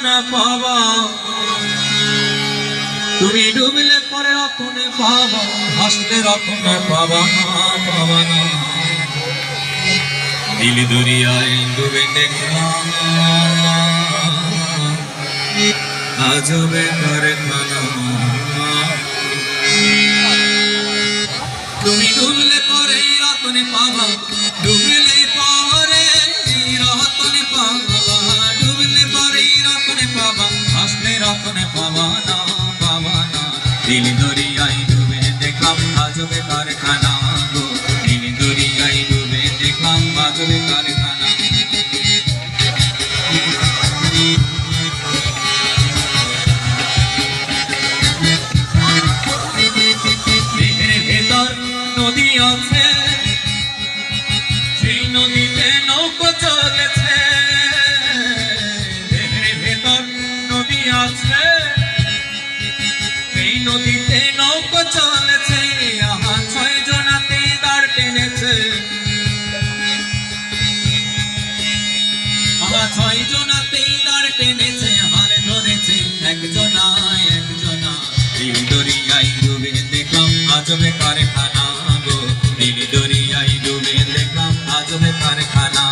রতনে পাবা, তুমি ডুবলে পরে রতনে পাবা, হাসলে রতনে পাবা না, পাবা না। দিল দরিয়ায় ডুবে দেখলাম আজবে কারখানা। তুমি ডুবলে পরে রতনে পাবা, ডুবলে পরে রতনে পাবা, ডুবলে পরে রতনে পাবা, হাসলে রতনে পাবা না, পাবা না। দিল দরিয়ায় ডুবে দেখলাম আজবে কারখানা গো, দিল দরিয়ায় ডুবে দেখলাম আজবে কারখানা। নদী আছে, সেই নদীতে নৌকো চলেছে, দেহের ভেতর নদী আছে, সেই নদীতে নৌকো চলেছে। আহা 6 জনাতে দাঁড় টেনেছে, আহা 6 জনাতেই দাঁড় টেনেছে, হাল ধরেছে একজনা একজনা। দিল দরিয়ায় ডুবে দেখলাম আজবে কারখানা গো, দিল দরিয়ায় ডুবে দেখলাম আজবে কারখানা।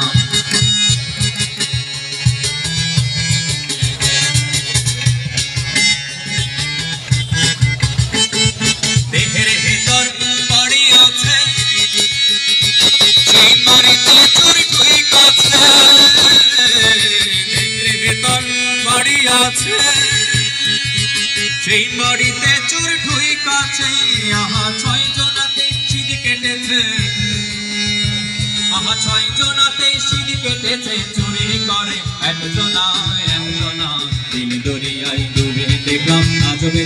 দেহের ভেতর বাড়ি আছে, সেই বাড়িতে চুরি টুরি কাছে, দেহের ভেতর বাড়ি আছে, সেই বাড়িতে চোর ঠুই কাছে। আহা 6 জনাতে সিঁধি কেটেছে, আহা 6 জনাতে সিঁধি কেটেছে, চুরি করে একজনা একজনা। দিল দরিয়ায় ডুবে দেখলাম আজবে